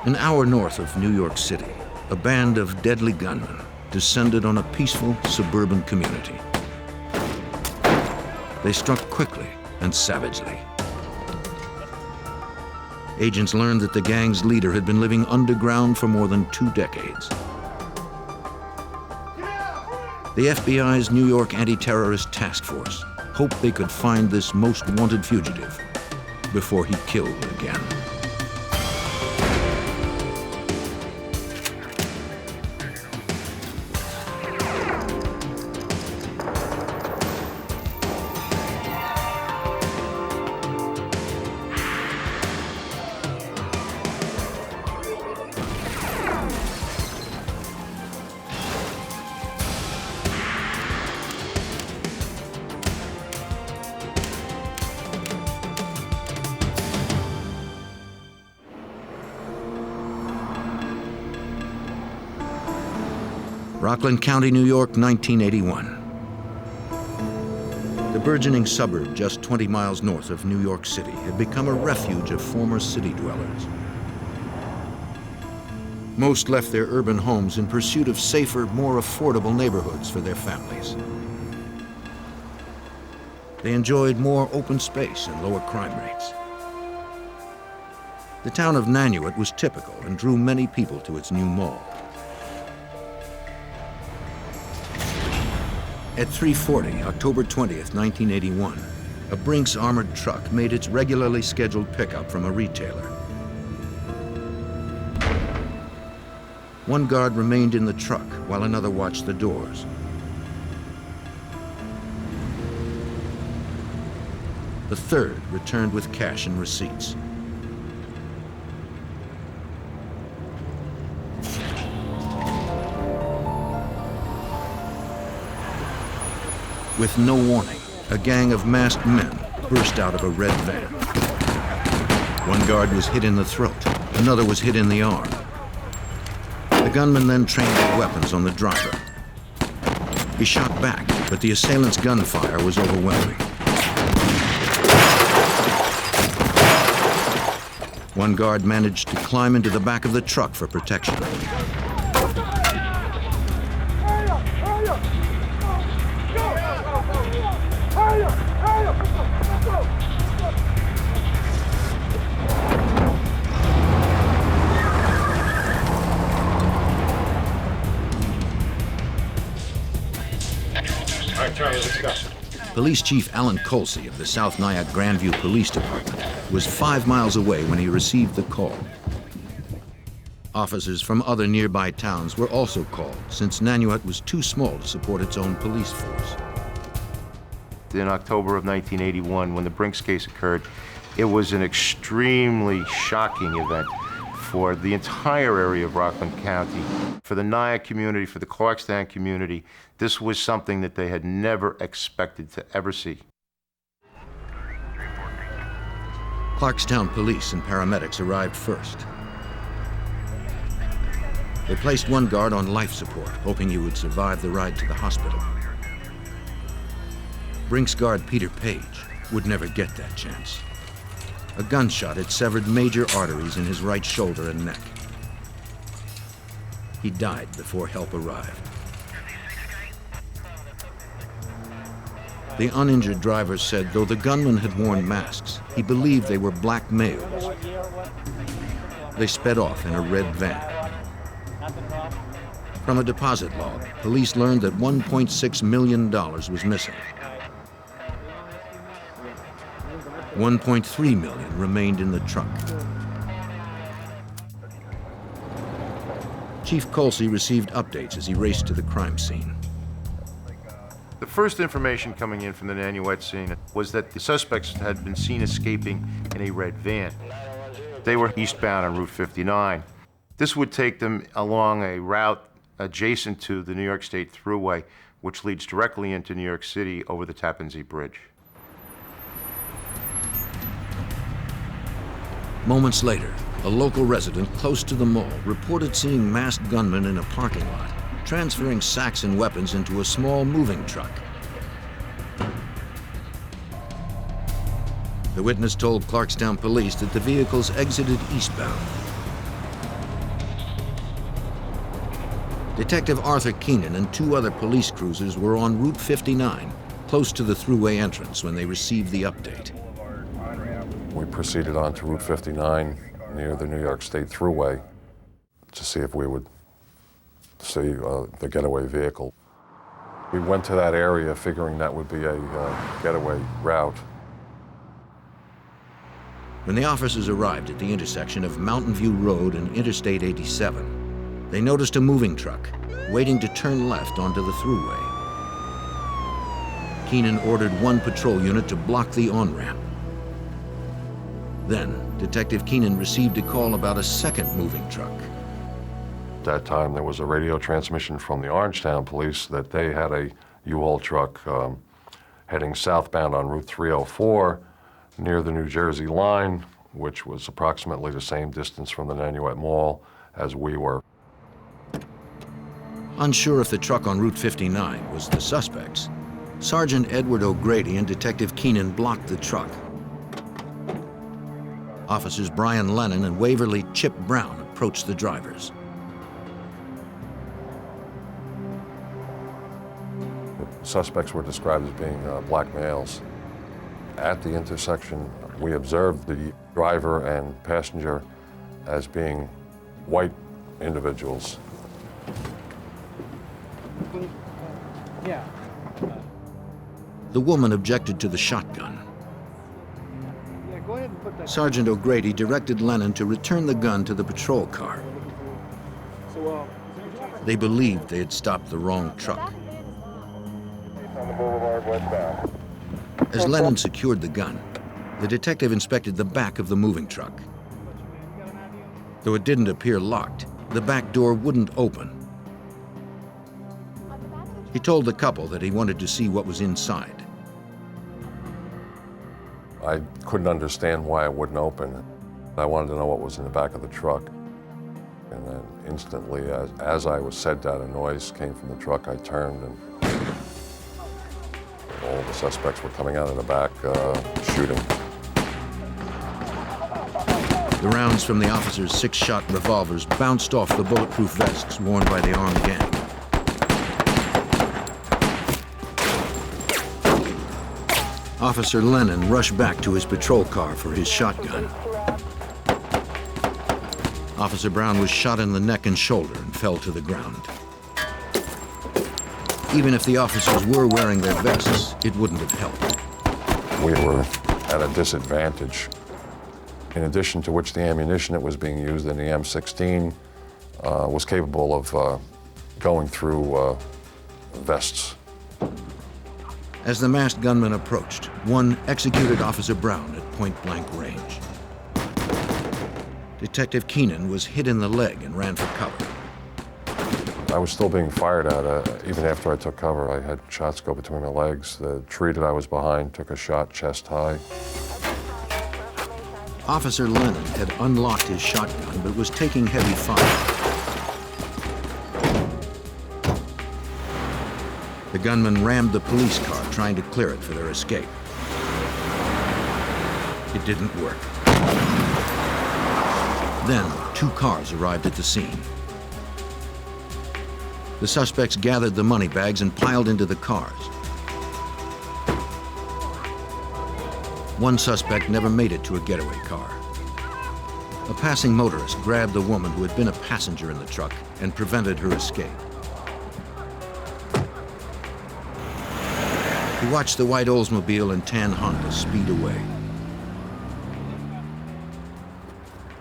An hour north of New York City, a band of deadly gunmen descended on a peaceful suburban community. They struck quickly and savagely. Agents learned that the gang's leader had been living underground for more than 2 decades. The FBI's New York Anti-Terrorist Task Force hoped they could find this most wanted fugitive before he killed again. Rockland County, New York, 1981. The burgeoning suburb just 20 miles north of New York City had become a refuge of former city dwellers. Most left their urban homes in pursuit of safer, more affordable neighborhoods for their families. They enjoyed more open space and lower crime rates. The town of Nanuet was typical and drew many people to its new mall. At 3:40, October 20th, 1981, a Brinks armored truck made its regularly scheduled pickup from a retailer. One guard remained in the truck while another watched the doors. The third returned with cash and receipts. With no warning, a gang of masked men burst out of a red van. One guard was hit in the throat, another was hit in the arm. The gunman then trained their weapons on the driver. He shot back, but the assailant's gunfire was overwhelming. One guard managed to climb into the back of the truck for protection. Police Chief Alan Colsey of the South Nyack Grandview Police Department was 5 miles away when he received the call. Officers from other nearby towns were also called, since Nanuet was too small to support its own police force. In October of 1981, when the Brinks case occurred, it was an extremely shocking event for the entire area of Rockland County. For the Nyack community, for the Clarkstown community, this was something that they had never expected to ever see. Clarkstown police and paramedics arrived first. They placed one guard on life support, hoping he would survive the ride to the hospital. Brinks guard Peter Page would never get that chance. A gunshot had severed major arteries in his right shoulder and neck. He died before help arrived. The uninjured driver said though the gunman had worn masks, he believed they were black males. They sped off in a red van. From a deposit log, police learned that $1.6 million was missing. $1.3 million remained in the truck. Chief Colsey received updates as he raced to the crime scene. The first information coming in from the Nanuet scene was that the suspects had been seen escaping in a red van. They were eastbound on Route 59. This would take them along a route adjacent to the New York State Thruway, which leads directly into New York City over the Tappan Zee Bridge. Moments later, a local resident close to the mall reported seeing masked gunmen in a parking lot, transferring sacks and weapons into a small moving truck. The witness told Clarkstown police that the vehicles exited eastbound. Detective Arthur Keenan and 2 other police cruisers were on Route 59, close to the thruway entrance when they received the update. We proceeded on to Route 59 near the New York State Thruway to see if we would see the getaway vehicle. We went to that area figuring that would be a getaway route. When the officers arrived at the intersection of Mountain View Road and Interstate 87, they noticed a moving truck waiting to turn left onto the thruway. Keenan ordered 1 patrol unit to block the on-ramp. Then, Detective Keenan received a call about a second moving truck. At that time, there was a radio transmission from the Orangetown police that they had a U-Haul truck heading southbound on Route 304 near the New Jersey line, which was approximately the same distance from the Nanuet Mall as we were. Unsure if the truck on Route 59 was the suspects, Sergeant Edward O'Grady and Detective Keenan blocked the truck. Officers Brian Lennon and Waverly Chip Brown approached the drivers. The suspects were described as being black males. At the intersection, we observed the driver and passenger as being white individuals. Yeah. The woman objected to the shotgun. Yeah, go ahead and put that. Sergeant O'Grady directed Lennon to return the gun to the patrol car. So, They believed they had stopped the wrong truck. As Lennon secured the gun, the detective inspected the back of the moving truck. Though it didn't appear locked, the back door wouldn't open. He told the couple that he wanted to see what was inside. I couldn't understand why it wouldn't open. I wanted to know what was in the back of the truck. And then instantly, as I was said that, a noise came from the truck. I turned and all the suspects were coming out of the back shooting. The rounds from the officers' 6-shot revolvers bounced off the bulletproof vests worn by the armed gang. Officer Lennon rushed back to his patrol car for his shotgun. Officer Brown was shot in the neck and shoulder and fell to the ground. Even if the officers were wearing their vests, it wouldn't have helped. We were at a disadvantage. In addition to which, the ammunition that was being used in the M16 was capable of going through vests. As the masked gunman approached, one executed Officer Brown at point-blank range. Detective Keenan was hit in the leg and ran for cover. I was still being fired at. Even after I took cover, I had shots go between my legs. The tree that I was behind took a shot chest high. Officer Lennon had unlocked his shotgun but was taking heavy fire. The gunman rammed the police car, trying to clear it for their escape. It didn't work. Then, 2 cars arrived at the scene. The suspects gathered the money bags and piled into the cars. One suspect never made it to a getaway car. A passing motorist grabbed the woman who had been a passenger in the truck and prevented her escape. He watched the white Oldsmobile and tan Honda speed away.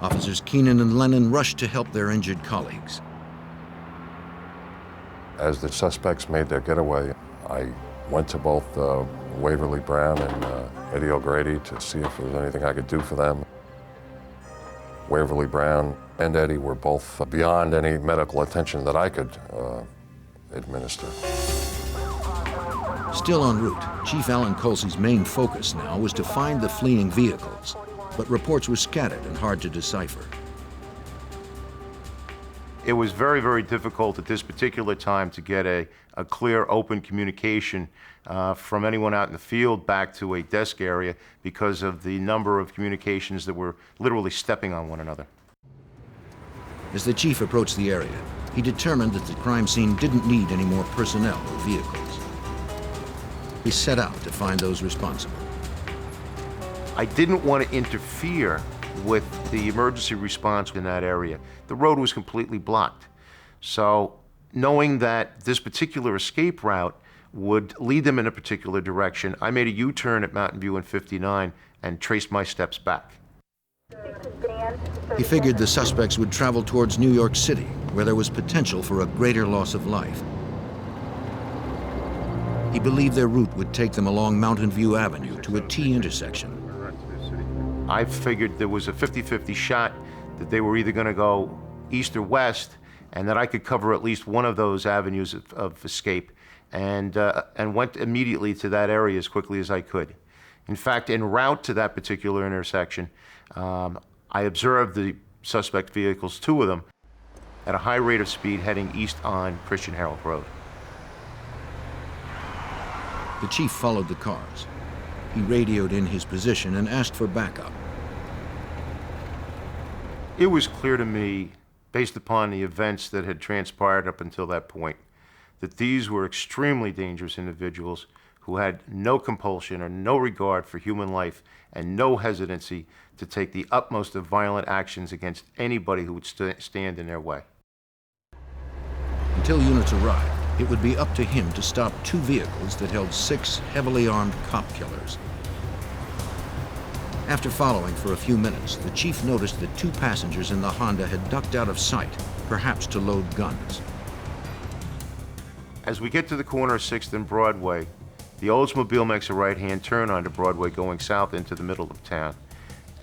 Officers Keenan and Lennon rushed to help their injured colleagues. As the suspects made their getaway, I went to both Waverly Brown and Eddie O'Grady to see if there was anything I could do for them. Waverly Brown and Eddie were both beyond any medical attention that I could administer. Still en route, Chief Alan Colsey's main focus now was to find the fleeing vehicles, but reports were scattered and hard to decipher. It was very, very difficult at this particular time to get a clear, open communication from anyone out in the field back to a desk area because of the number of communications that were literally stepping on one another. As the chief approached the area, He determined that the crime scene didn't need any more personnel or vehicles. He set out to find those responsible. I didn't want to interfere with the emergency response in that area. The road was completely blocked. So knowing that this particular escape route would lead them in a particular direction, I made a U-turn at Mountain View and 59 and traced my steps back. He figured the suspects would travel towards New York City, where there was potential for a greater loss of life. He believed their route would take them along Mountain View Avenue to a T intersection. I figured there was a 50-50 shot that they were either going to go east or west, and that I could cover at least one of those avenues of escape, and went immediately to that area as quickly as I could. In fact, en route to that particular intersection, I observed the suspect vehicles, two of them, at a high rate of speed heading east on Christian Herald Road. The chief followed the cars. He radioed in his position and asked for backup. It was clear to me, based upon the events that had transpired up until that point, that these were extremely dangerous individuals who had no compulsion or no regard for human life and no hesitancy to take the utmost of violent actions against anybody who would stand in their way. Until units arrived, it would be up to him to stop two vehicles that held 6 heavily armed cop killers. After following for a few minutes, the chief noticed that 2 passengers in the Honda had ducked out of sight, perhaps to load guns. As we get to the corner of 6th and Broadway, the Oldsmobile makes a right-hand turn onto Broadway going south into the middle of town,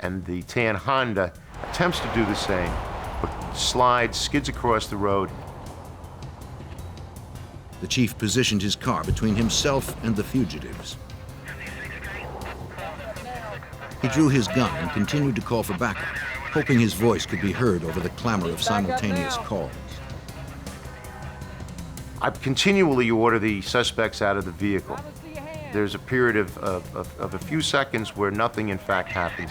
and the tan Honda attempts to do the same, but slides, skids across the road. The chief positioned his car between himself and the fugitives. He drew his gun and continued to call for backup, hoping his voice could be heard over the clamor of simultaneous calls. I continually order the suspects out of the vehicle. There's a period of a few seconds where nothing in fact happens.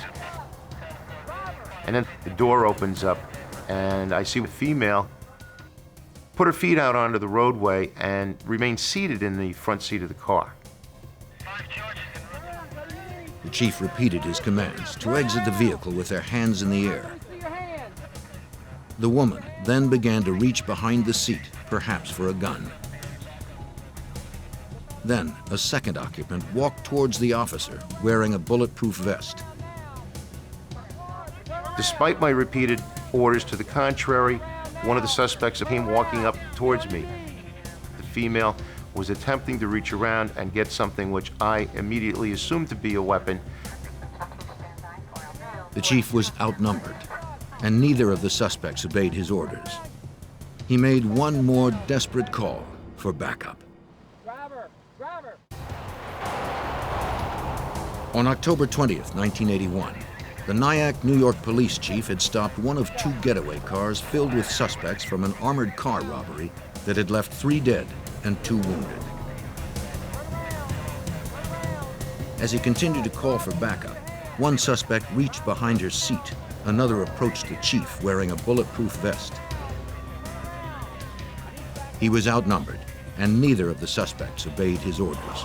And then the door opens up and I see a female put her feet out onto the roadway and remain seated in the front seat of the car. The chief repeated his commands to exit the vehicle with their hands in the air. The woman then began to reach behind the seat, perhaps for a gun. Then a second occupant walked towards the officer wearing a bulletproof vest. Despite my repeated orders to the contrary, one of the suspects came walking up towards me. The female was attempting to reach around and get something which I immediately assumed to be a weapon. The chief was outnumbered, and neither of the suspects obeyed his orders. He made one more desperate call for backup. On October 20th, 1981, the Nyack, New York police chief had stopped one of 2 getaway cars filled with suspects from an armored car robbery that had left 3 dead and 2 wounded. As he continued to call for backup, one suspect reached behind her seat. Another approached the chief wearing a bulletproof vest. He was outnumbered, and neither of the suspects obeyed his orders.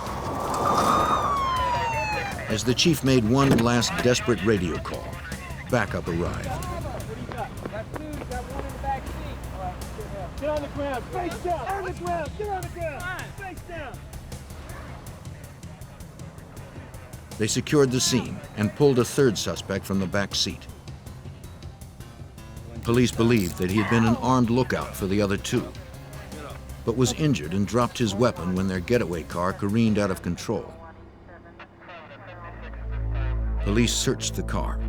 As the chief made one last desperate radio call, backup arrived. Get on the ground, face down, on the ground, get on the ground, face down. They secured the scene and pulled a third suspect from the back seat. Police believed that he had been an armed lookout for the other 2, but was injured and dropped his weapon when their getaway car careened out of control. Police searched the car.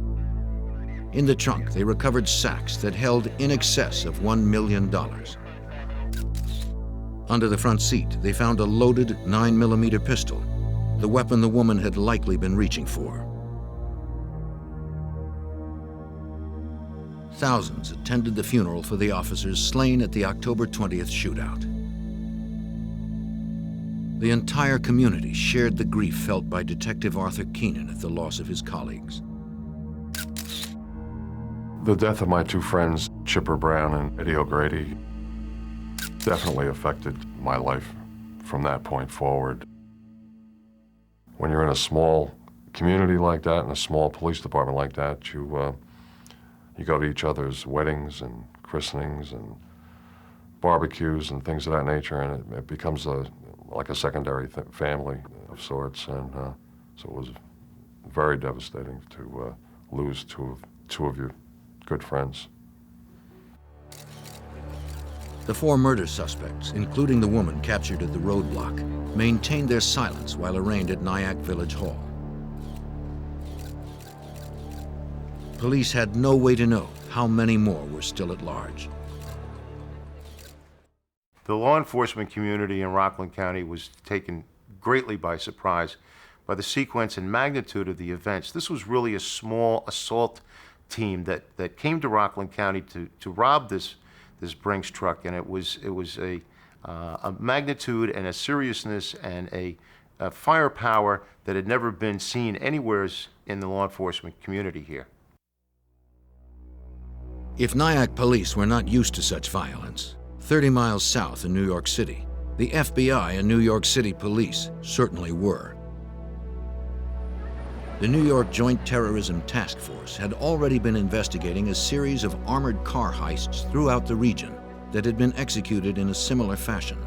In the trunk, they recovered sacks that held in excess of $1 million. Under the front seat, they found a loaded 9mm pistol, the weapon the woman had likely been reaching for. Thousands attended the funeral for the officers slain at the October 20th shootout. The entire community shared the grief felt by Detective Arthur Keenan at the loss of his colleagues. The death of my 2 friends, Chipper Brown and Eddie O'Grady, definitely affected my life from that point forward. When you're in a small community like that, in a small police department like that, you go to each other's weddings and christenings and barbecues and things of that nature, and it becomes like a secondary family of sorts, and so it was very devastating to lose two of your good friends. The 4 murder suspects, including the woman captured at the roadblock, maintained their silence while arraigned at Nyack Village Hall. Police had no way to know how many more were still at large. The law enforcement community in Rockland County was taken greatly by surprise by the sequence and magnitude of the events. This was really a small assault team that came to Rockland County to rob this Brinks truck, and it was a magnitude and a seriousness and a firepower that had never been seen anywhere in the law enforcement community here. If Nyack police were not used to such violence, 30 miles south in New York City, the FBI and New York City police certainly were. The New York Joint Terrorism Task Force had already been investigating a series of armored car heists throughout the region that had been executed in a similar fashion.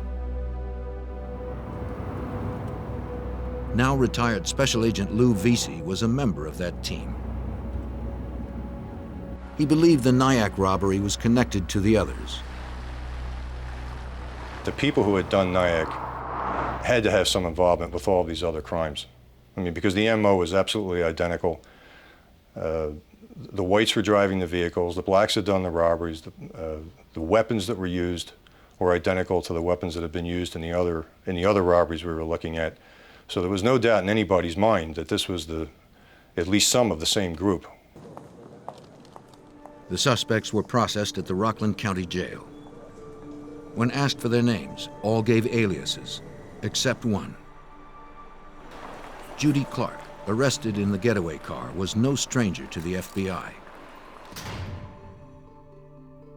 Now retired Special Agent Lou Vesey was a member of that team. He believed the Nyack robbery was connected to the others. The people who had done Nyack had to have some involvement with all these other crimes. I mean, because the MO was absolutely identical. The whites were driving the vehicles, the blacks had done the robberies, the weapons that were used were identical to the weapons that had been used in the other robberies we were looking at. So there was no doubt in anybody's mind that this was at least some of the same group. The suspects were processed at the Rockland County Jail. When asked for their names, all gave aliases, except one. Judy Clark, arrested in the getaway car, was no stranger to the FBI.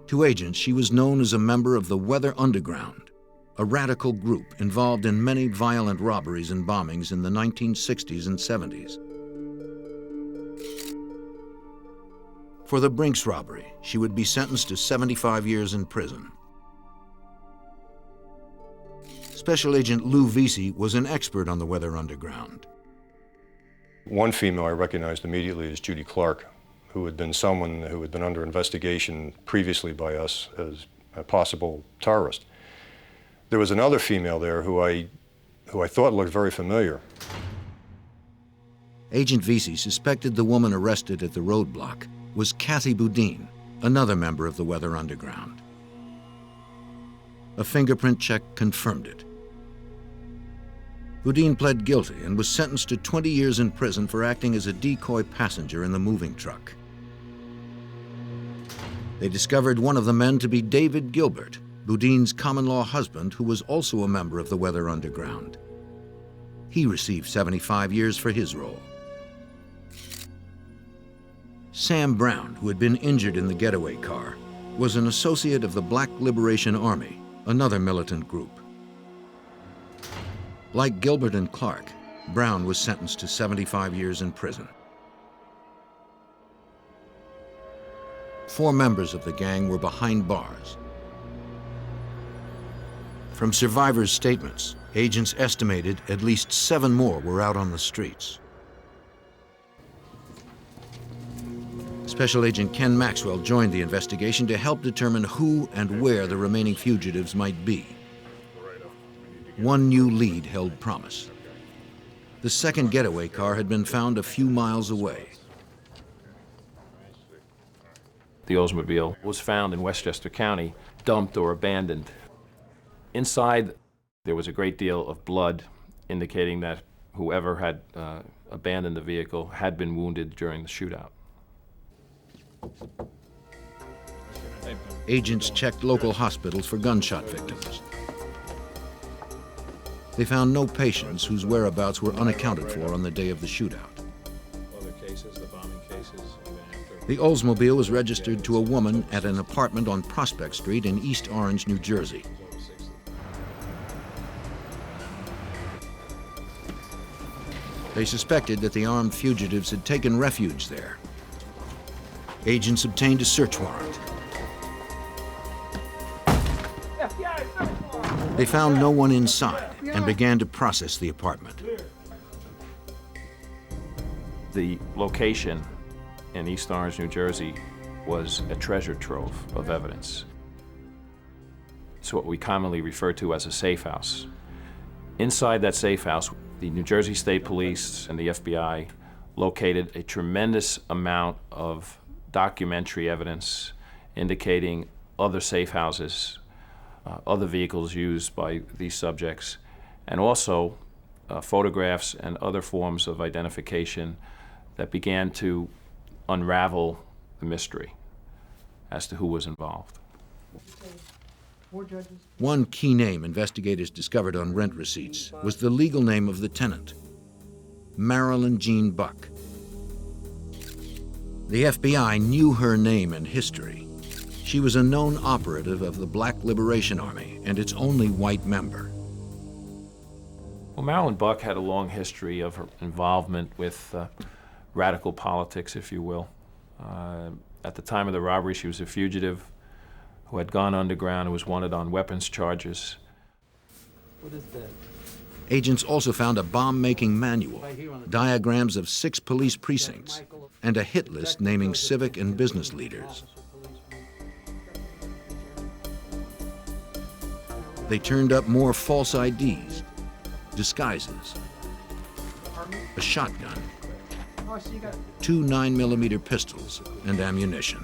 To agents, she was known as a member of the Weather Underground, a radical group involved in many violent robberies and bombings in the 1960s and 70s. For the Brinks robbery, she would be sentenced to 75 years in prison. Special Agent Lou Vesey was an expert on the Weather Underground. One female I recognized immediately as Judy Clark, who had been someone who had been under investigation previously by us as a possible terrorist. There was another female there who I thought looked very familiar. Agent Vesey suspected the woman arrested at the roadblock was Kathy Boudin, another member of the Weather Underground. A fingerprint check confirmed it. Boudin pled guilty and was sentenced to 20 years in prison for acting as a decoy passenger in the moving truck. They discovered one of the men to be David Gilbert, Boudin's common-law husband, who was also a member of the Weather Underground. He received 75 years for his role. Sam Brown, who had been injured in the getaway car, was an associate of the Black Liberation Army, another militant group. Like Gilbert and Clark, Brown was sentenced to 75 years in prison. 4 members of the gang were behind bars. From survivors' statements, agents estimated at least 7 more were out on the streets. Special Agent Ken Maxwell joined the investigation to help determine who and where the remaining fugitives might be. One new lead held promise. The second getaway car had been found a few miles away. The Oldsmobile was found in Westchester County, dumped or abandoned. Inside, there was a great deal of blood, indicating that whoever had abandoned the vehicle had been wounded during the shootout. Agents checked local hospitals for gunshot victims. They found no patients whose whereabouts were unaccounted for on the day of the shootout. The Oldsmobile was registered to a woman at an apartment on Prospect Street in East Orange, New Jersey. They suspected that the armed fugitives had taken refuge there. Agents obtained a search warrant. They found no one inside and began to process the apartment. The location in East Orange, New Jersey, was a treasure trove of evidence. It's what we commonly refer to as a safe house. Inside that safe house, the New Jersey State Police and the FBI located a tremendous amount of documentary evidence indicating other safe houses, other vehicles used by these subjects, and also photographs and other forms of identification that began to unravel the mystery as to who was involved. One key name investigators discovered on rent receipts was the legal name of the tenant, Marilyn Jean Buck. The FBI knew her name and history. She was a known operative of the Black Liberation Army and its only white member. Well, Marilyn Buck had a long history of her involvement with radical politics, if you will. At the time of the robbery, she was a fugitive who had gone underground and was wanted on weapons charges. What is that? Agents also found a bomb-making manual, diagrams of 6 police precincts, and a hit list naming civic and business leaders. They turned up more false IDs, disguises, a shotgun, 2 9mm pistols, and ammunition.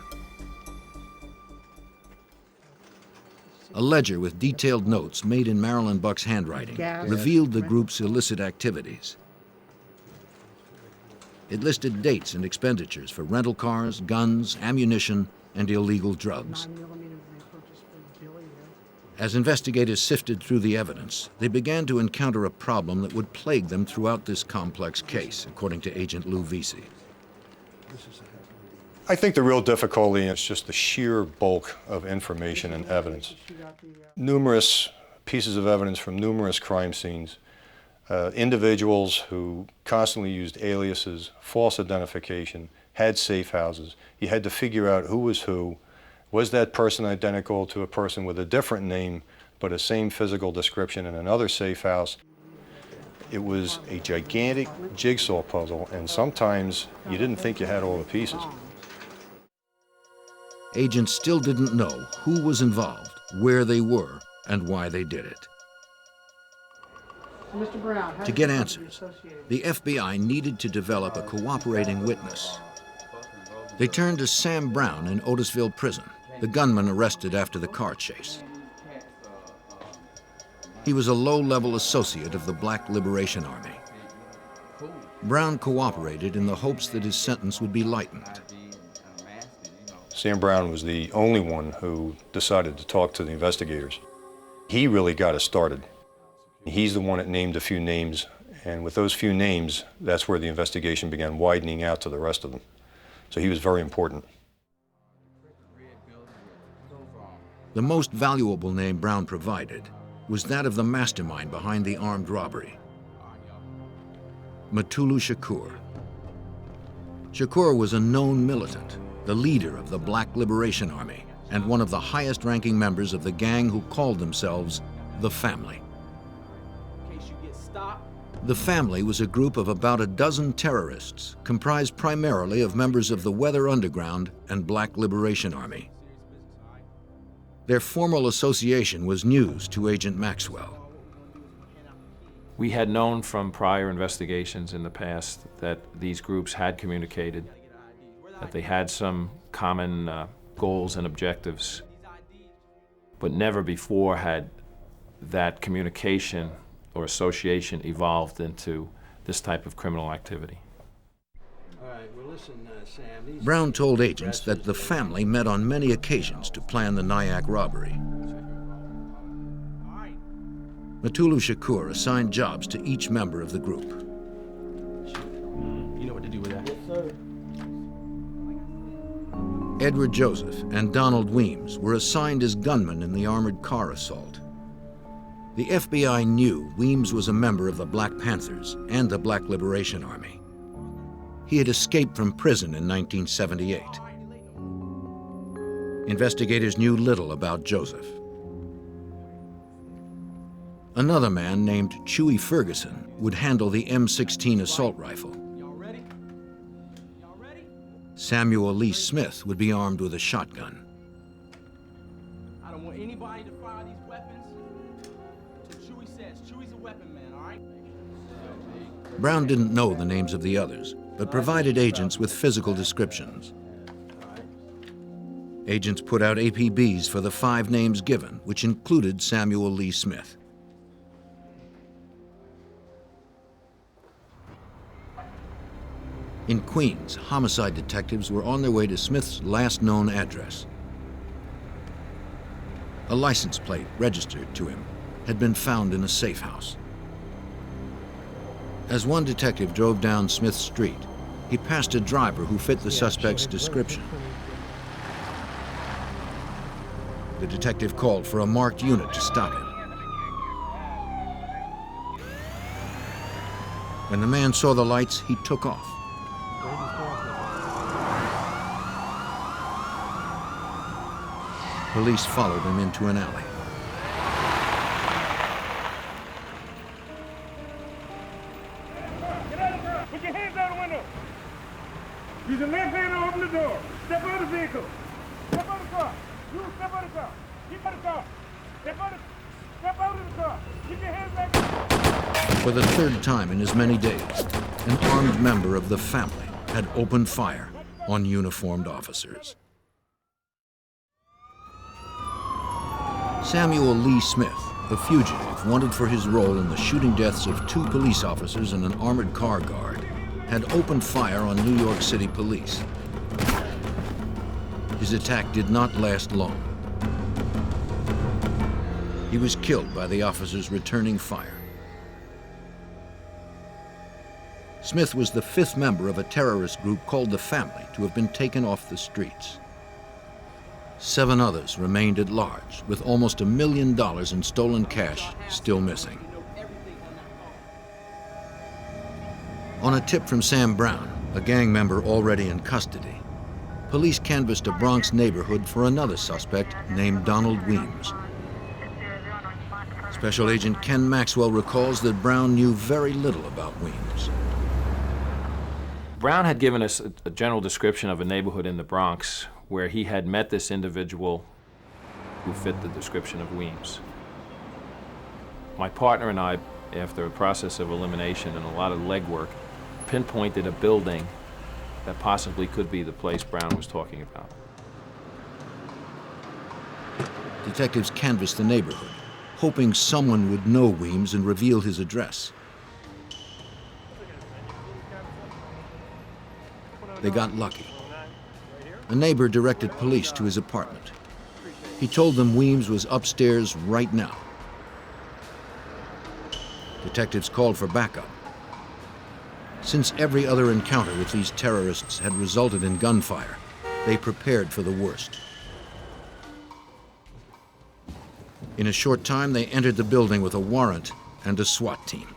A ledger with detailed notes made in Marilyn Buck's handwriting revealed the group's illicit activities. It listed dates and expenditures for rental cars, guns, ammunition, and illegal drugs. As investigators sifted through the evidence, they began to encounter a problem that would plague them throughout this complex case, according to Agent Lou Vesey. I think the real difficulty is just the sheer bulk of information and evidence. Numerous pieces of evidence from numerous crime scenes, individuals who constantly used aliases, false identification, had safe houses. You had to figure out who was who. Was that person identical to a person with a different name but a same physical description in another safe house? It was a gigantic jigsaw puzzle, and sometimes you didn't think you had all the pieces. Agents still didn't know who was involved, where they were, and why they did it. Mr. Brown, To get answers, the FBI needed to develop a cooperating witness. They turned to Sam Brown in Otisville Prison, the gunman arrested after the car chase. He was a low-level associate of the Black Liberation Army. Brown cooperated in the hopes that his sentence would be lightened. Sam Brown was the only one who decided to talk to the investigators. He really got us started. He's the one that named a few names, and with those few names, that's where the investigation began widening out to the rest of them. So he was very important. The most valuable name Brown provided was that of the mastermind behind the armed robbery, Matulu Shakur. Shakur was a known militant, the leader of the Black Liberation Army, and one of the highest-ranking members of the gang who called themselves the Family. The Family was a group of about a dozen terrorists, comprised primarily of members of the Weather Underground and Black Liberation Army. Their formal association was news to Agent Maxwell. We had known from prior investigations in the past that these groups had communicated, that they had some common goals and objectives, but never before had that communication or association evolved into this type of criminal activity. All right, well, listen, Sam. Brown told agents that the Family met on many occasions to plan the Nyack robbery. Matulu Shakur assigned jobs to each member of the group. You know what to do with that? Yes, sir. Edward Joseph and Donald Weems were assigned as gunmen in the armored car assault. The FBI knew Weems was a member of the Black Panthers and the Black Liberation Army. He had escaped from prison in 1978. Investigators knew little about Joseph. Another man named Chewy Ferguson would handle the M16 assault rifle. Samuel Lee Smith would be armed with a shotgun. I don't want anybody to fire these weapons. So Chewy says, Chewy's a weapon man, all right? Brown didn't know the names of the others, but provided agents with physical descriptions. Agents put out APBs for the 5 names given, which included Samuel Lee Smith. In Queens, homicide detectives were on their way to Smith's last known address. A license plate registered to him had been found in a safe house. As one detective drove down Smith Street, he passed a driver who fit the suspect's description. The detective called for a marked unit to stop him. When the man saw the lights, he took off. Police followed him into an alley. Get out of the car. Put your hands out the window. Use your left hand to open the door. Step out of the vehicle. Step out of the car. You step out of the car. Keep out of the car. Step out of the car. Keep your hands back. For the 3rd time in as many days, an armed member of the family had opened fire on uniformed officers. Samuel Lee Smith, a fugitive wanted for his role in the shooting deaths of 2 police officers and an armored car guard, had opened fire on New York City police. His attack did not last long. He was killed by the officers returning fire. Smith was the 5th member of a terrorist group called the Family to have been taken off the streets. 7 others remained at large, with almost $1 million in stolen cash still missing. On a tip from Sam Brown, a gang member already in custody, police canvassed a Bronx neighborhood for another suspect named Donald Weems. Special Agent Ken Maxwell recalls that Brown knew very little about Weems. Brown had given us a general description of a neighborhood in the Bronx where he had met this individual who fit the description of Weems. My partner and I, after a process of elimination and a lot of legwork, pinpointed a building that possibly could be the place Brown was talking about. Detectives canvassed the neighborhood, hoping someone would know Weems and reveal his address. They got lucky. A neighbor directed police to his apartment. He told them Weems was upstairs right now. Detectives called for backup. Since every other encounter with these terrorists had resulted in gunfire, they prepared for the worst. In a short time, they entered the building with a warrant and a SWAT team.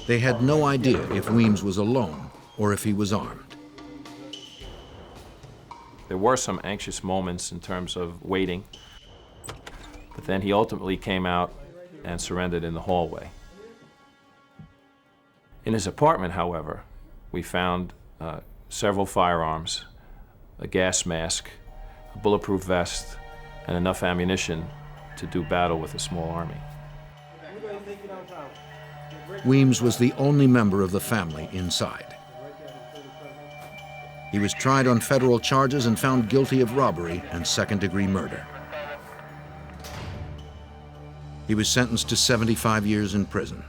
They had no idea if Weems was alone or if he was armed. There were some anxious moments in terms of waiting, but then he ultimately came out and surrendered in the hallway. In his apartment, however, we found several firearms, a gas mask, a bulletproof vest, and enough ammunition to do battle with a small army. Weems was the only member of the family inside. He was tried on federal charges and found guilty of robbery and second-degree murder. He was sentenced to 75 years in prison.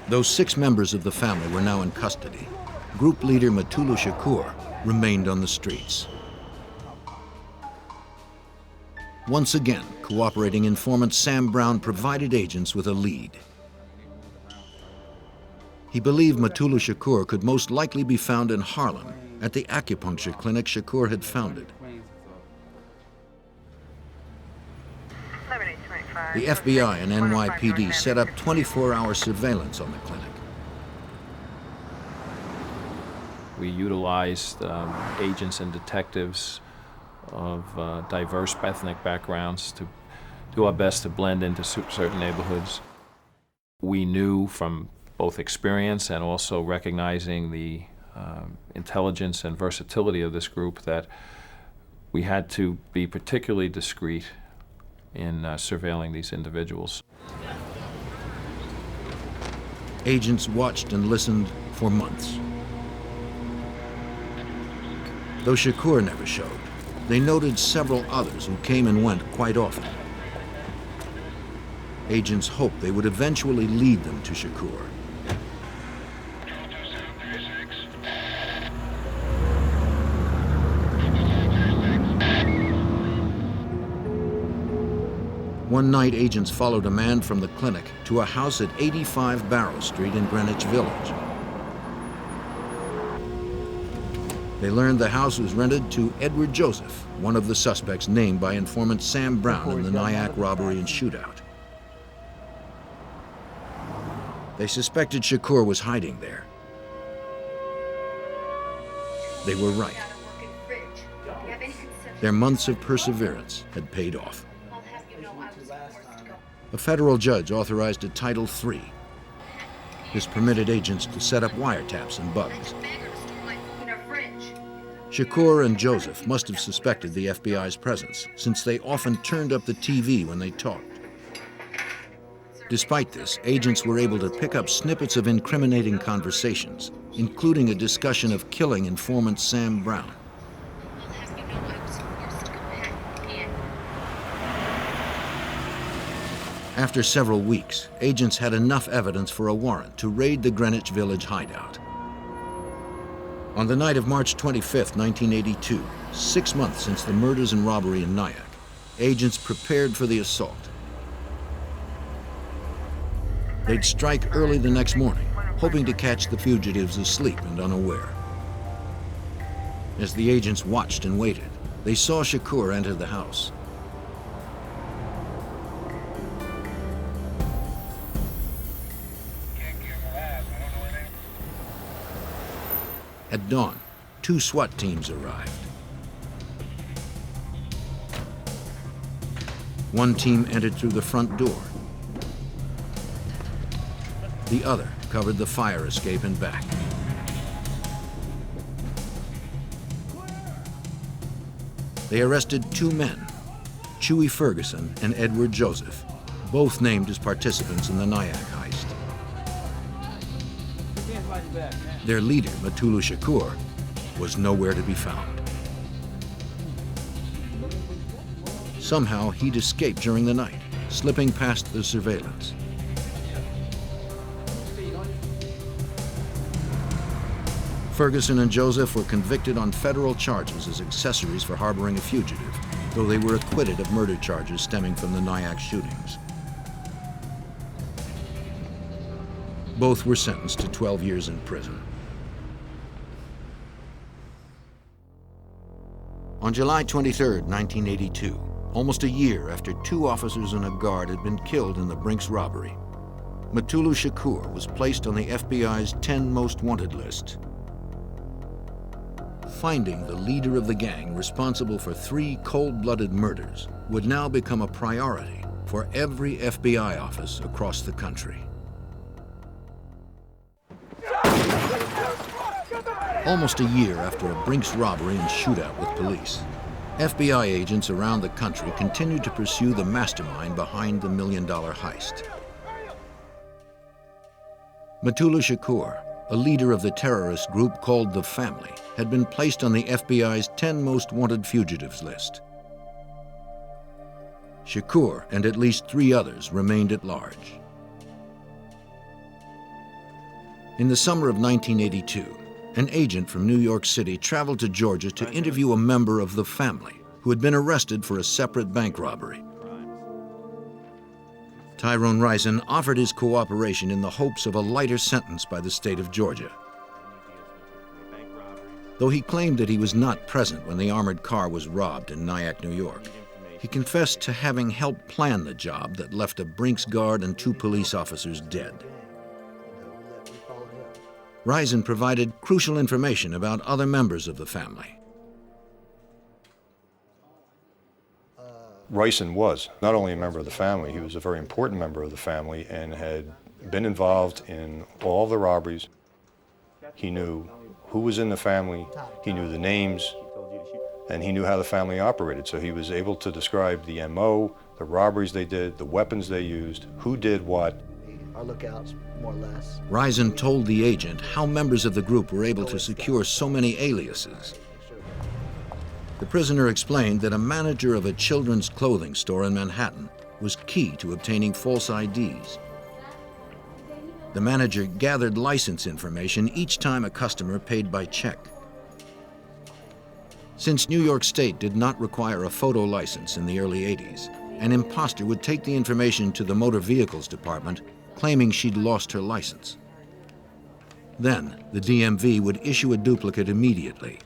Though 6 members of the family were now in custody, group leader Matulu Shakur remained on the streets. Once again, cooperating informant Sam Brown provided agents with a lead. He believed Matulu Shakur could most likely be found in Harlem at the acupuncture clinic Shakur had founded. the FBI and NYPD set up 24-hour surveillance on the clinic. We utilized agents and detectives of diverse ethnic backgrounds to do our best to blend into certain neighborhoods. We knew from both experience and also recognizing the intelligence and versatility of this group that we had to be particularly discreet in surveilling these individuals. Agents watched and listened for months. Though Shakur never showed, they noted several others who came and went quite often. Agents hoped they would eventually lead them to Shakur. One night, agents followed a man from the clinic to a house at 85 Barrow Street in Greenwich Village. They learned the house was rented to Edward Joseph, one of the suspects named by informant Sam Brown in the Nyack robbery and shootout. They suspected Shakur was hiding there. They were right. Their months of perseverance had paid off. A federal judge authorized a Title III. This permitted agents to set up wiretaps and bugs. Shakur and Joseph must have suspected the FBI's presence, since they often turned up the TV when they talked. Despite this, agents were able to pick up snippets of incriminating conversations, including a discussion of killing informant Sam Brown. After several weeks, agents had enough evidence for a warrant to raid the Greenwich Village hideout. On the night of March 25, 1982, 6 months since the murders and robbery in Nyack, agents prepared for the assault. They'd strike early the next morning, hoping to catch the fugitives asleep and unaware. As the agents watched and waited, they saw Shakur enter the house. At dawn, 2 SWAT teams arrived. One team entered through the front door. The other covered the fire escape and back. They arrested 2 men, Chewy Ferguson and Edward Joseph, both named as participants in the Nyack heist. Their leader, Matulu Shakur, was nowhere to be found. Somehow, he'd escaped during the night, slipping past the surveillance. Ferguson and Joseph were convicted on federal charges as accessories for harboring a fugitive, though they were acquitted of murder charges stemming from the Nyack shootings. Both were sentenced to 12 years in prison. On July 23, 1982, almost a year after 2 officers and a guard had been killed in the Brinks robbery, Matulu Shakur was placed on the FBI's 10 most wanted list. Finding the leader of the gang responsible for 3 cold-blooded murders would now become a priority for every FBI office across the country. Almost a year after a Brinks robbery and shootout with police, FBI agents around the country continued to pursue the mastermind behind the $1 million heist. Matulu Shakur, a leader of the terrorist group called The Family, had been placed on the FBI's 10 most wanted fugitives list. Shakur and at least 3 others remained at large. In the summer of 1982, an agent from New York City traveled to Georgia to interview a member of The Family who had been arrested for a separate bank robbery. Tyrone Rison offered his cooperation in the hopes of a lighter sentence by the state of Georgia. Though he claimed that he was not present when the armored car was robbed in Nyack, New York, He confessed to having helped plan the job that left a Brinks guard and 2 police officers dead. Risen provided crucial information about other members of the family. Risen was not only a member of the family, he was a very important member of the family and had been involved in all the robberies. He knew who was in the family, he knew the names, and he knew how the family operated. So he was able to describe the MO, the robberies they did, the weapons they used, who did what. Our lookouts, more or less. Risen told the agent how members of the group were able to secure so many aliases. The prisoner explained that a manager of a children's clothing store in Manhattan was key to obtaining false IDs. The manager gathered license information each time a customer paid by check. Since New York State did not require a photo license in the early 80s, an imposter would take the information to the Motor Vehicles Department, claiming she'd lost her license. Then, the DMV would issue a duplicate immediately.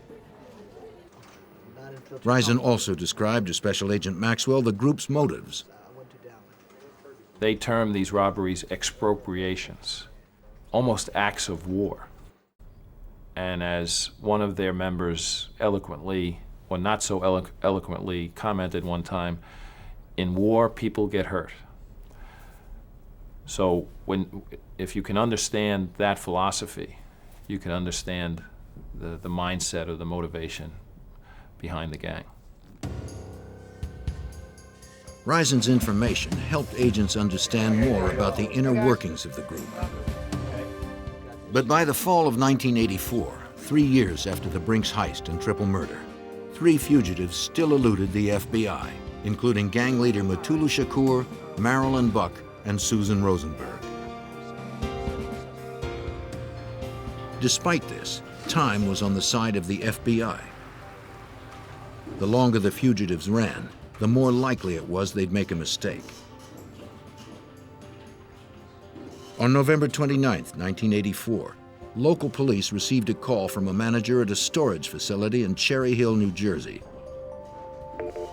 Risen also described to Special Agent Maxwell the group's motives. They termed these robberies expropriations, almost acts of war. And as one of their members eloquently, or not so eloquently, commented one time, in war, people get hurt. So if you can understand that philosophy, you can understand the mindset or the motivation behind the gang. Risen's information helped agents understand more about the inner workings of the group. But by the fall of 1984, 3 years after the Brinks heist and triple murder, 3 fugitives still eluded the FBI, including gang leader Mutulu Shakur, Marilyn Buck, and Susan Rosenberg. Despite this, time was on the side of the FBI. The longer the fugitives ran, the more likely it was they'd make a mistake. On November 29, 1984, local police received a call from a manager at a storage facility in Cherry Hill, New Jersey.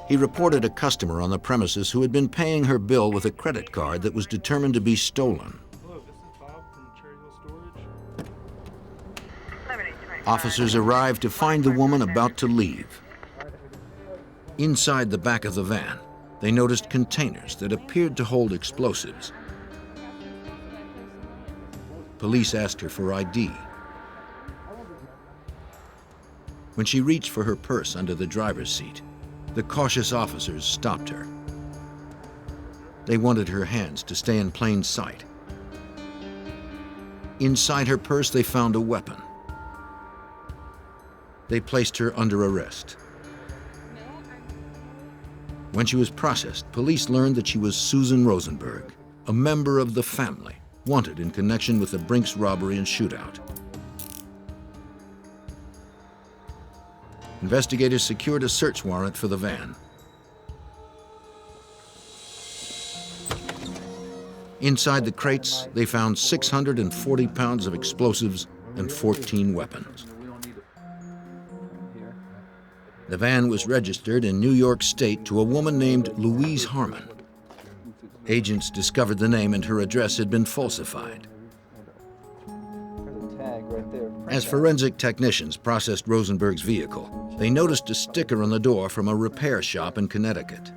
He reported a customer on the premises who had been paying her bill with a credit card that was determined to be stolen. Hello, this is Bob from Cherry Hill Storage. Officers arrived to find the woman about to leave. Inside the back of the van, they noticed containers that appeared to hold explosives. Police asked her for ID. When she reached for her purse under the driver's seat, the cautious officers stopped her. They wanted her hands to stay in plain sight. Inside her purse, they found a weapon. They placed her under arrest. When she was processed, police learned that she was Susan Rosenberg, a member of the family, wanted in connection with the Brinks robbery and shootout. Investigators secured a search warrant for the van. Inside the crates, they found 640 pounds of explosives and 14 weapons. The van was registered in New York State to a woman named Louise Harmon. Agents discovered the name and her address had been falsified. As forensic technicians processed Rosenberg's vehicle, they noticed a sticker on the door from a repair shop in Connecticut.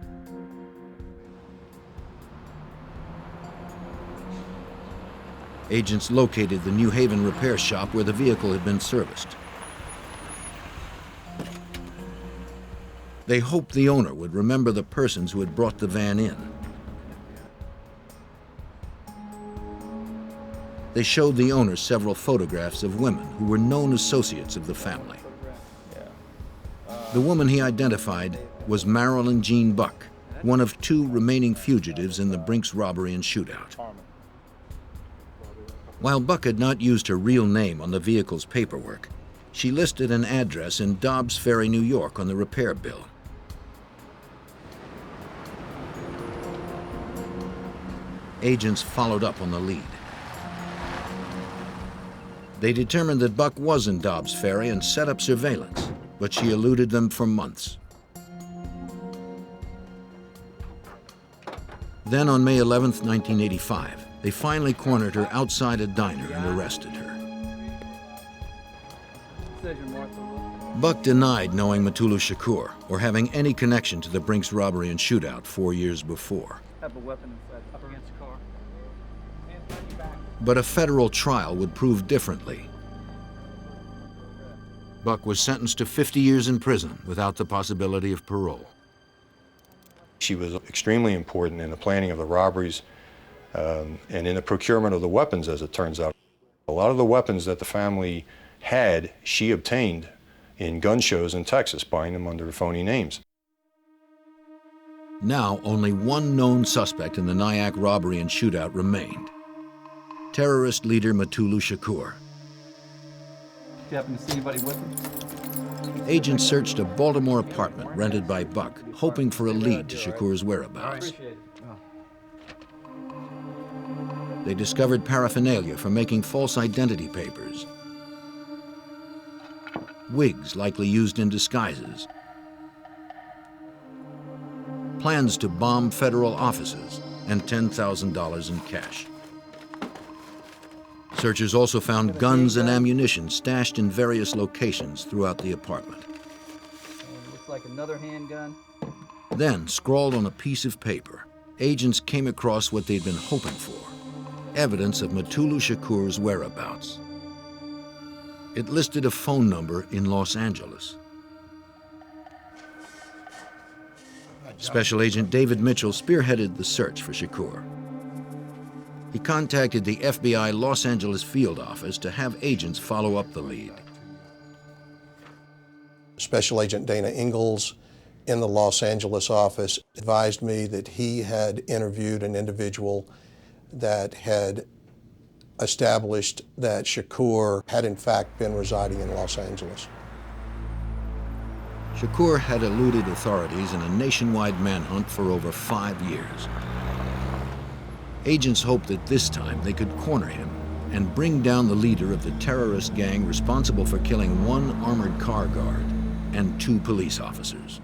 Agents located the New Haven repair shop where the vehicle had been serviced. They hoped the owner would remember the persons who had brought the van in. They showed the owner several photographs of women who were known associates of the family. The woman he identified was Marilyn Jean Buck, one of 2 remaining fugitives in the Brinks robbery and shootout. While Buck had not used her real name on the vehicle's paperwork, she listed an address in Dobbs Ferry, New York on the repair bill. Agents followed up on the lead. They determined that Buck was in Dobbs Ferry and set up surveillance, but she eluded them for months. Then on May 11th, 1985, they finally cornered her outside a diner and arrested her. Buck denied knowing Mutulu Shakur or having any connection to the Brinks robbery and shootout 4 years before. Have a weapon up against the car. But a federal trial would prove differently. Buck was sentenced to 50 years in prison without the possibility of parole. She was extremely important in the planning of the robberies and in the procurement of the weapons, as it turns out. A lot of the weapons that the family had, she obtained in gun shows in Texas, buying them under phony names. Now, only one known suspect in the Nyack robbery and shootout remained: terrorist leader Mutulu Shakur. Do you happen to see anybody with him? Agents searched a Baltimore apartment rented by Buck, hoping for a lead to Shakur's whereabouts. They discovered paraphernalia for making false identity papers, wigs likely used in disguises, plans to bomb federal offices, and $10,000 in cash. Searchers also found guns and ammunition stashed in various locations throughout the apartment. Looks like another handgun. Then, scrawled on a piece of paper, agents came across what they'd been hoping for: evidence of Mutulu Shakur's whereabouts. It listed a phone number in Los Angeles. Special Agent David Mitchell spearheaded the search for Shakur. He contacted the FBI Los Angeles field office to have agents follow up the lead. Special Agent Dana Ingalls in the Los Angeles office advised me that he had interviewed an individual that had established that Shakur had in fact been residing in Los Angeles. Shakur had eluded authorities in a nationwide manhunt for over 5 years. Agents hoped that this time they could corner him and bring down the leader of the terrorist gang responsible for killing 1 armored car guard and 2 police officers.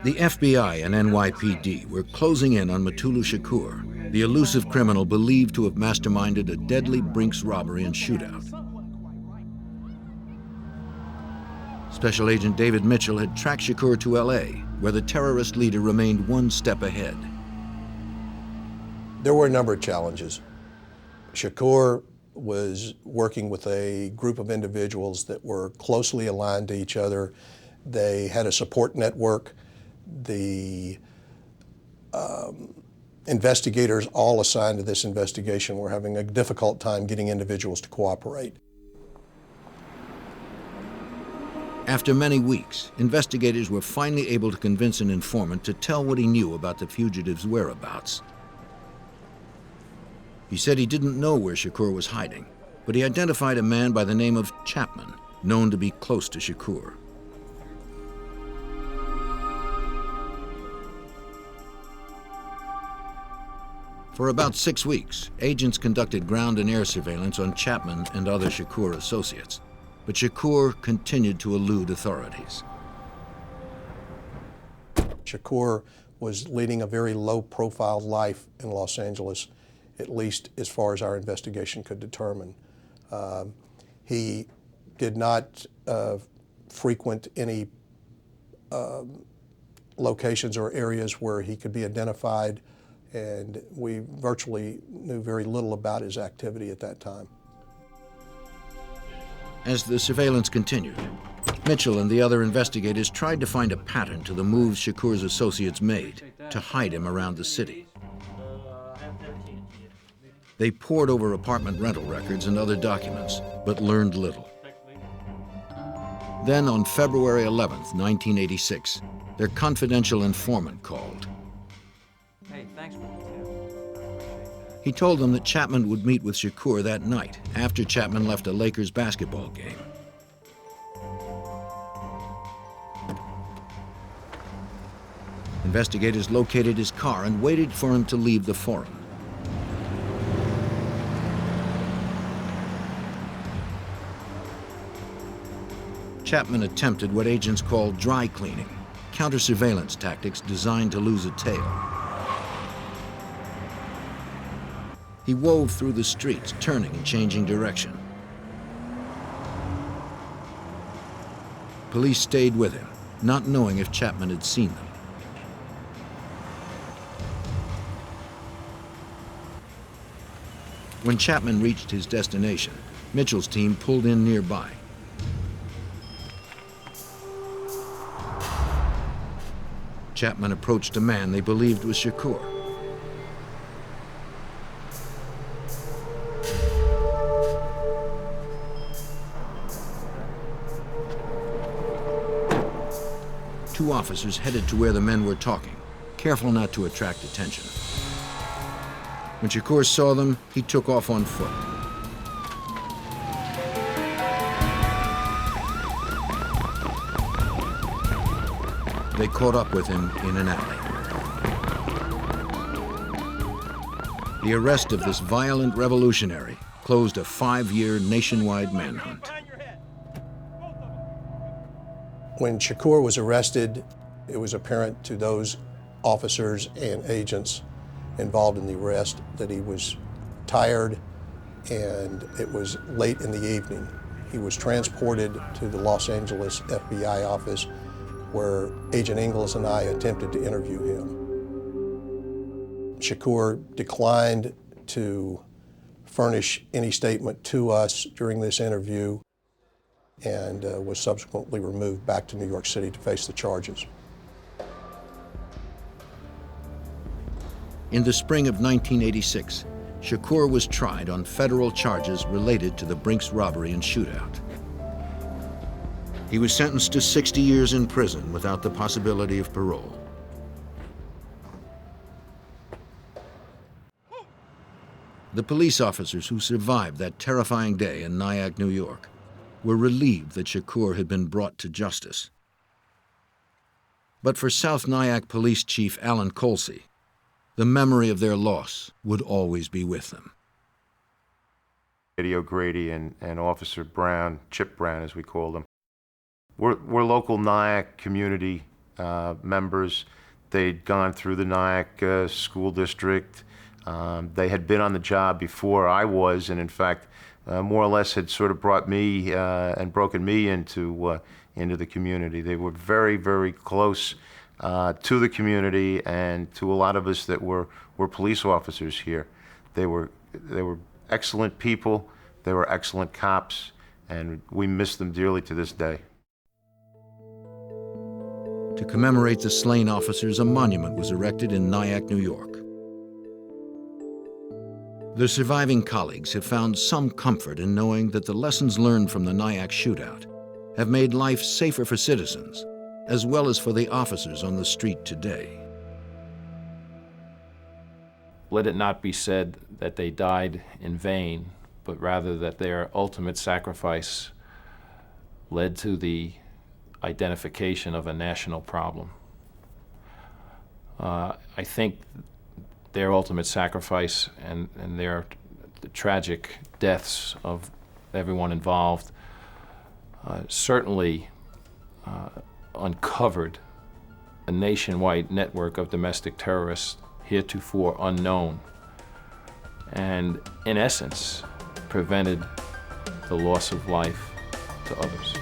The FBI and NYPD were closing in on Mutulu Shakur, the elusive criminal believed to have masterminded a deadly Brinks robbery and shootout. Special Agent David Mitchell had tracked Shakur to LA, where the terrorist leader remained 1 step ahead. There were a number of challenges. Shakur was working with a group of individuals that were closely aligned to each other. They had a support network. The investigators all assigned to this investigation were having a difficult time getting individuals to cooperate. After many weeks, investigators were finally able to convince an informant to tell what he knew about the fugitive's whereabouts. He said he didn't know where Shakur was hiding, but he identified a man by the name of Chapman, known to be close to Shakur. For about 6 weeks, agents conducted ground and air surveillance on Chapman and other Shakur associates, but Shakur continued to elude authorities. Shakur was leading a very low-profile life in Los Angeles, at least as far as our investigation could determine. He did not frequent any locations or areas where he could be identified, and we virtually knew very little about his activity at that time. As the surveillance continued, Mitchell and the other investigators tried to find a pattern to the moves Shakur's associates made to hide him around the city. They pored over apartment rental records and other documents, but learned little. Then on February 11th, 1986, their confidential informant called. Hey, thanks for the He told them that Chapman would meet with Shakur that night after Chapman left a Lakers basketball game. Investigators located his car and waited for him to leave the forum. Chapman attempted what agents call dry cleaning, counter-surveillance tactics designed to lose a tail. He wove through the streets, turning and changing direction. Police stayed with him, not knowing if Chapman had seen them. When Chapman reached his destination, Mitchell's team pulled in nearby. Chapman approached a man they believed was Shakur. Two officers headed to where the men were talking, careful not to attract attention. When Shakur saw them, he took off on foot. They caught up with him in an alley. The arrest of this violent revolutionary closed a 5-year nationwide manhunt. When Shakur was arrested, it was apparent to those officers and agents involved in the arrest that he was tired, and it was late in the evening. He was transported to the Los Angeles FBI office, where Agent Ingalls and I attempted to interview him. Shakur declined to furnish any statement to us during this interview and was subsequently removed back to New York City to face the charges. In the spring of 1986, Shakur was tried on federal charges related to the Brinks robbery and shootout. He was sentenced to 60 years in prison without the possibility of parole. The police officers who survived that terrifying day in Nyack, New York, were relieved that Shakur had been brought to justice. But for South Nyack Police Chief Alan Colsey, the memory of their loss would always be with them. Eddie O'Grady and Officer Brown, Chip Brown as we called him, we're local Nyack community members. They'd gone through the Nyack school district. They had been on the job before I was, and in fact, more or less had sort of brought me and broken me into the community. They were very, very close to the community and to a lot of us that were police officers here. They were excellent people. They were excellent cops, and we miss them dearly to this day. To commemorate the slain officers, a monument was erected in Nyack, New York. The surviving colleagues have found some comfort in knowing that the lessons learned from the Nyack shootout have made life safer for citizens, as well as for the officers on the street today. Let it not be said that they died in vain, but rather that their ultimate sacrifice led to the identification of a national problem. I think their ultimate sacrifice and the tragic deaths of everyone involved certainly uncovered a nationwide network of domestic terrorists heretofore unknown, and in essence prevented the loss of life to others.